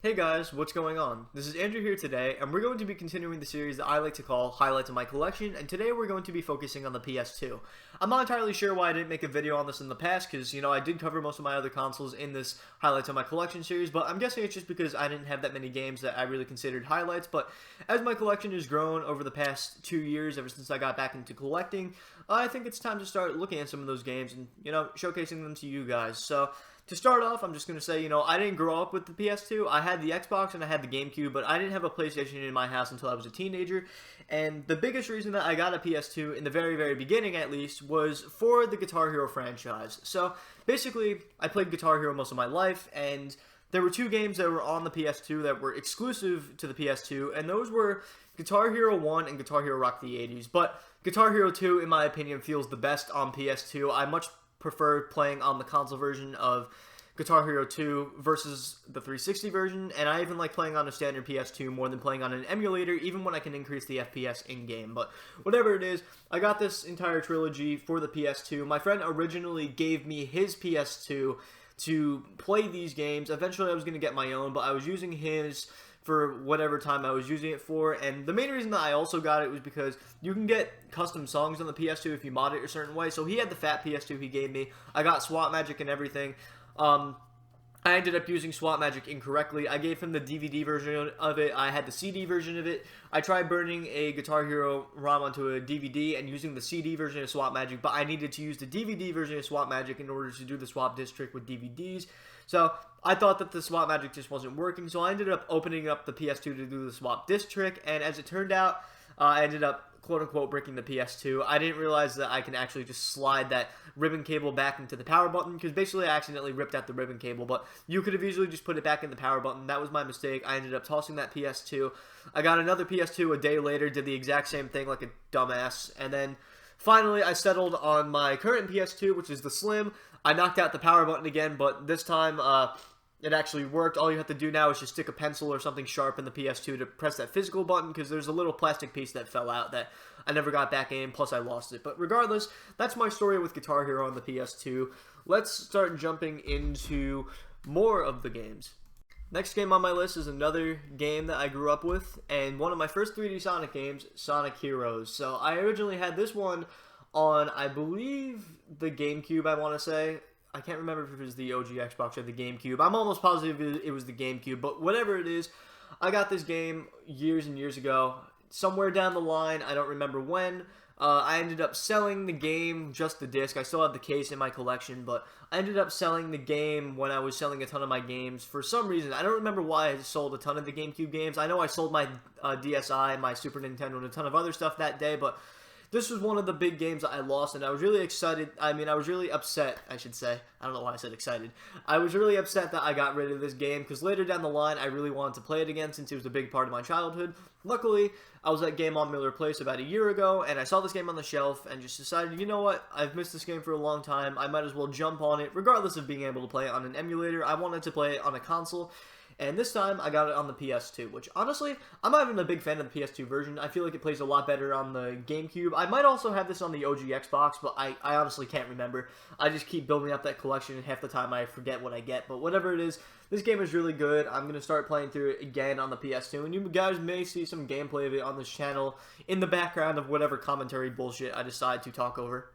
Hey guys, what's going on? This is Andrew here today, and we're going to be continuing the series that I like to call Highlights of My Collection, and today we're going to be focusing on the PS2. I'm not entirely sure why I didn't make a video on this in the past, because, I did cover most of my other consoles in this Highlights of My Collection series, but I'm guessing it's just because I didn't have that many games that I really considered highlights, but as my collection has grown over the past 2 years, ever since I got back into collecting, I think it's time to start looking at some of those games and, showcasing them to you guys. So, to start off, I'm just going to say, I didn't grow up with the PS2. I had the Xbox and I had the GameCube, but I didn't have a PlayStation in my house until I was a teenager. And the biggest reason that I got a PS2, in the very, very beginning at least, was for the Guitar Hero franchise. So, basically, I played Guitar Hero most of my life, and there were two games that were on the PS2 that were exclusive to the PS2, and those were Guitar Hero 1 and Guitar Hero Rock the 80s. But Guitar Hero 2, in my opinion, feels the best on PS2. I much prefer playing on the console version of Guitar Hero 2 versus the 360 version, and I even like playing on a standard PS2 more than playing on an emulator, even when I can increase the FPS in-game. But whatever it is, I got this entire trilogy for the PS2. My friend originally gave me his PS2 to play these games. Eventually I was going to get my own, but I was using his for whatever time I was using it for, and the main reason that I also got it was because you can get custom songs on the PS2 if you mod it a certain way. So he had the fat PS2 he gave me. I got Swap Magic and everything. I ended up using Swap Magic incorrectly. I gave him the DVD version of it. I had the CD version of it. I tried burning a Guitar Hero ROM onto a DVD and using the CD version of Swap Magic, but I needed to use the DVD version of Swap Magic in order to do the swap disc trick with DVDs. So I thought that the Swap Magic just wasn't working, so I ended up opening up the PS2 to do the swap disc trick, and as it turned out, I ended up quote-unquote breaking the PS2. I didn't realize that I can actually just slide that ribbon cable back into the power button, because basically I accidentally ripped out the ribbon cable, but you could have easily just put it back in the power button. That was my mistake. I ended up tossing that PS2. I got another PS2 a day later, did the exact same thing like a dumbass, and then finally I settled on my current PS2, which is the Slim. I knocked out the power button again, but this time it actually worked. All you have to do now is just stick a pencil or something sharp in the PS2 to press that physical button, because there's a little plastic piece that fell out that I never got back in, plus I lost it. But regardless, that's my story with Guitar Hero on the PS2. Let's start jumping into more of the games. Next game on my list is another game that I grew up with, and one of my first 3D Sonic games, Sonic Heroes. So I originally had this one on, I believe, the GameCube, I want to say. I can't remember if it was the OG Xbox or the GameCube. I'm almost positive it was the GameCube, but whatever it is, I got this game years and years ago. Somewhere down the line, I don't remember when, I ended up selling the game, just the disc. I still have the case in my collection, but I ended up selling the game when I was selling a ton of my games. For some reason, I don't remember why I sold a ton of the GameCube games. I know I sold my DSi, my Super Nintendo, and a ton of other stuff that day, but this was one of the big games that I lost, and I was really excited. I was really upset, I should say. I don't know why I said excited. I was really upset that I got rid of this game, because later down the line, I really wanted to play it again, since it was a big part of my childhood. Luckily, I was at Game on Miller Place about a year ago, and I saw this game on the shelf, and just decided, you know what, I've missed this game for a long time, I might as well jump on it, regardless of being able to play it on an emulator. I wanted to play it on a console, and this time, I got it on the PS2, which, honestly, I'm not even a big fan of the PS2 version. I feel like it plays a lot better on the GameCube. I might also have this on the OG Xbox, but I honestly can't remember. I just keep building up that collection, and half the time I forget what I get. But whatever it is, this game is really good. I'm going to start playing through it again on the PS2, and you guys may see some gameplay of it on this channel in the background of whatever commentary bullshit I decide to talk over.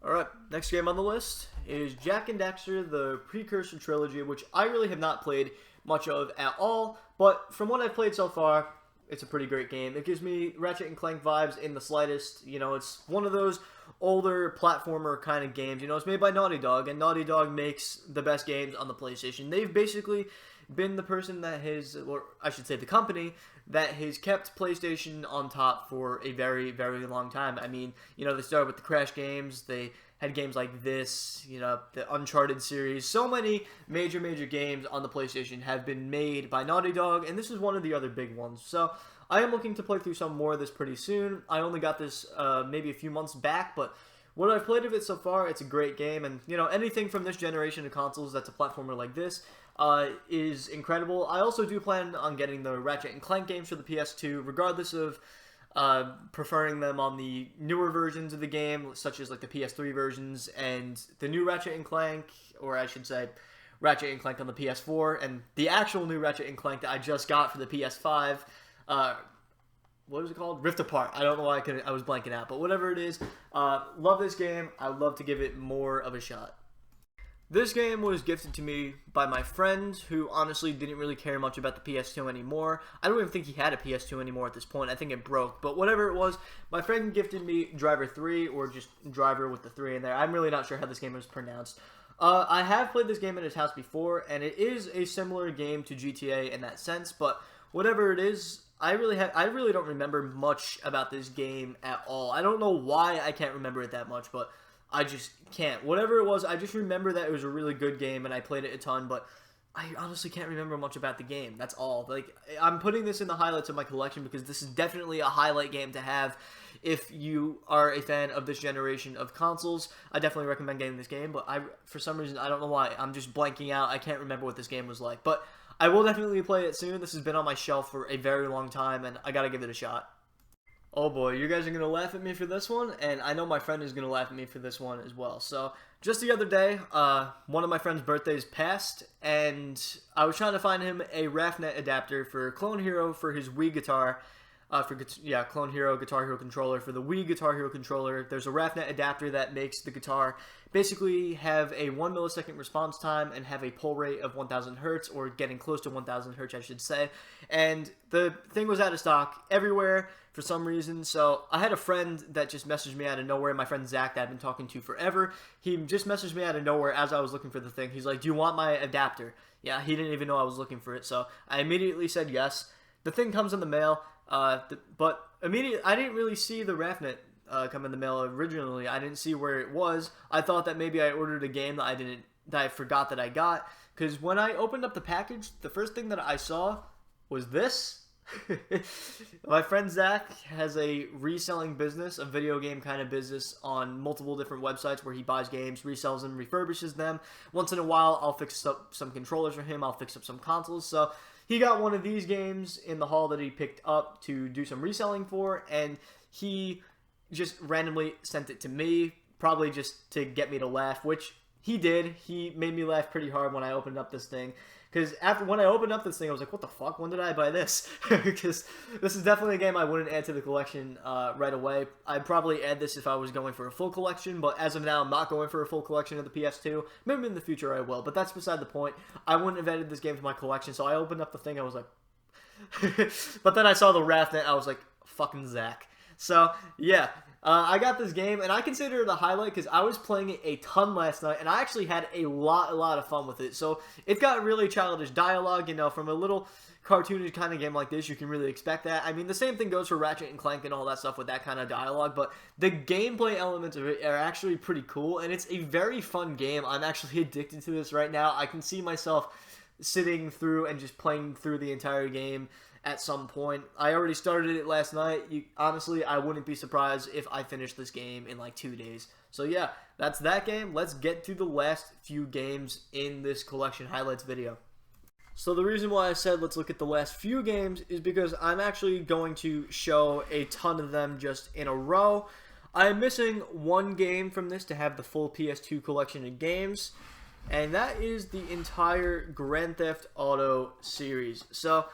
Alright, next game on the list is Jak and Daxter, the Precursor Trilogy, which I really have not played much of at all, but from what I've played so far, it's a pretty great game. It gives me Ratchet and Clank vibes in the slightest. It's one of those older platformer kind of games. It's made by Naughty Dog, and Naughty Dog makes the best games on the PlayStation. They've basically been the person that has, or I should say the company, that has kept PlayStation on top for a very, very long time. They started with the Crash games, they had games like this, the Uncharted series. So many major games on the PlayStation have been made by Naughty Dog, and this is one of the other big ones. So I am looking to play through some more of this pretty soon. I only got this maybe a few months back, but what I've played of it so far, it's a great game, and anything from this generation of consoles that's a platformer like this is incredible. I also do plan on getting the Ratchet and Clank games for the PS2, regardless of preferring them on the newer versions of the game, such as like the PS3 versions, and the new Ratchet and Clank, or I should say Ratchet and Clank on the PS4, and the actual new Ratchet and Clank that I just got for the PS5. What was it called? Rift Apart. I don't know why I was blanking out, but whatever it is, love this game. I would love to give it more of a shot. This game was gifted to me by my friend, who honestly didn't really care much about the PS2 anymore. I don't even think he had a PS2 anymore at this point. I think it broke, but whatever it was, my friend gifted me Driver 3, or just Driver with the 3 in there. I'm really not sure how this game is pronounced. I have played this game at his house before, and it is a similar game to GTA in that sense, but whatever it is, I really don't remember much about this game at all. I don't know why I can't remember it that much, but I just can't. Whatever it was, I just remember that it was a really good game, and I played it a ton, but I honestly can't remember much about the game. That's all. Like, I'm putting this in the highlights of my collection because this is definitely a highlight game to have if you are a fan of this generation of consoles. I definitely recommend getting this game, but for some reason, I don't know why, I'm just blanking out. I can't remember what this game was like, but I will definitely play it soon. This has been on my shelf for a very long time, and I gotta give it a shot. Oh boy, you guys are going to laugh at me for this one, and I know my friend is going to laugh at me for this one as well. So, just the other day, one of my friend's birthdays passed, and I was trying to find him a RAFnet adapter for Clone Hero for his Wii guitar. Clone Hero Guitar Hero controller. For the Wii Guitar Hero controller, there's a RAFnet adapter that makes the guitar basically have a 1 millisecond response time and have a pull rate of 1000 hertz, or getting close to 1000 hertz, I should say. And the thing was out of stock everywhere for some reason, so I had a friend that just messaged me out of nowhere, my friend Zach that I've been talking to forever. He just messaged me out of nowhere as I was looking for the thing. He's like, "Do you want my adapter?" Yeah, he didn't even know I was looking for it, so I immediately said yes. The thing comes in the mail. But immediately, I didn't really see the RAFnet come in the mail originally. I didn't see where it was. I thought that maybe I ordered a game that I forgot that I got. Because when I opened up the package, the first thing that I saw was this. My friend Zach has a reselling business, a video game kind of business on multiple different websites where he buys games, resells them, refurbishes them. Once in a while, I'll fix up some controllers for him. I'll fix up some consoles. So he got one of these games in the haul that he picked up to do some reselling for, and he just randomly sent it to me, probably just to get me to laugh, which he did. He made me laugh pretty hard when I opened up this thing. Because when I opened up this thing, I was like, what the fuck? When did I buy this? Because this is definitely a game I wouldn't add to the collection right away. I'd probably add this if I was going for a full collection, but as of now, I'm not going for a full collection of the PS2. Maybe in the future I will, but that's beside the point. I wouldn't have added this game to my collection, so I opened up the thing, I was like... But then I saw the RAFnet, I was like, fucking Zach. So, yeah. I got this game, and I consider it a highlight because I was playing it a ton last night, and I actually had a lot of fun with it. So, it got really childish dialogue, you know, from a little cartoonish kind of game like this, you can really expect that. I mean, the same thing goes for Ratchet and Clank and all that stuff with that kind of dialogue, but the gameplay elements of it are actually pretty cool, and it's a very fun game. I'm actually addicted to this right now. I can see myself sitting through and just playing through the entire game at some point. I already started it last night. Honestly, I wouldn't be surprised if I finished this game in like 2 days. So yeah, that's that game. Let's get to the last few games in this collection highlights video. So the reason why I said let's look at the last few games is because I'm actually going to show a ton of them just in a row. I'm missing one game from this to have the full PS2 collection of games, and that is the entire Grand Theft Auto series. So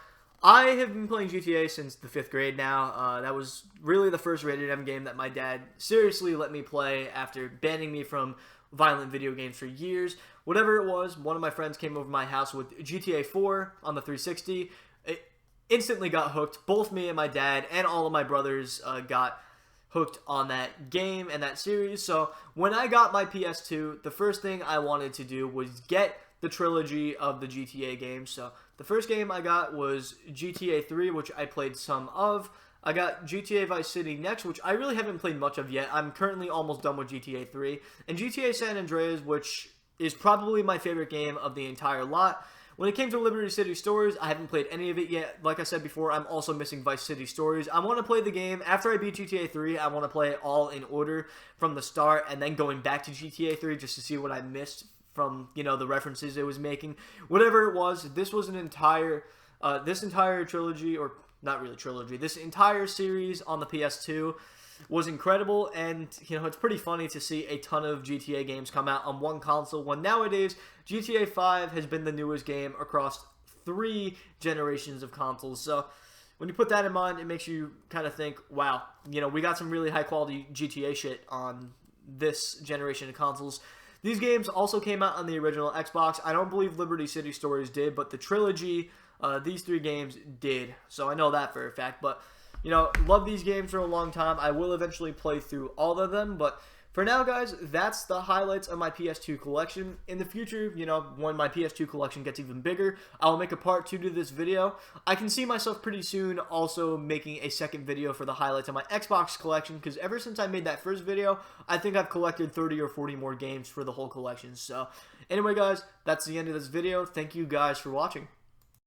I have been playing GTA since the 5th grade now. That was really the first rated M game that my dad seriously let me play after banning me from violent video games for years. Whatever it was, one of my friends came over to my house with GTA 4 on the 360. It instantly got hooked. Both me and my dad and all of my brothers got hooked on that game and that series. So when I got my PS2, the first thing I wanted to do was get the trilogy of the GTA games. So the first game I got was GTA 3, which I played some of. I got GTA Vice City next, which I really haven't played much of yet. I'm currently almost done with GTA 3. And GTA San Andreas, which is probably my favorite game of the entire lot. When it came to Liberty City Stories, I haven't played any of it yet. Like I said before, I'm also missing Vice City Stories. I want to play the game. After I beat GTA 3, I want to play it all in order from the start, and then going back to GTA 3 just to see what I missed from, you know, the references it was making. Whatever it was, this was an entire, this entire trilogy, or not really trilogy, this entire series on the PS2 was incredible, and you know, it's pretty funny to see a ton of GTA games come out on one console when nowadays GTA 5 has been the newest game across 3 generations of consoles. So when you put that in mind, it makes you kind of think, wow, you know, we got some really high quality GTA shit on this generation of consoles. These games also came out on the original Xbox. I don't believe Liberty City Stories did, but the trilogy, these 3 games did. So I know that for a fact, but you know, love these games for a long time. I will eventually play through all of them, but for now, guys, that's the highlights of my PS2 collection. In the future, you know, when my PS2 collection gets even bigger, I'll make a part 2 to this video. I can see myself pretty soon also making a second video for the highlights of my Xbox collection, because ever since I made that first video, I think I've collected 30 or 40 more games for the whole collection. So, anyway, guys, that's the end of this video. Thank you guys for watching.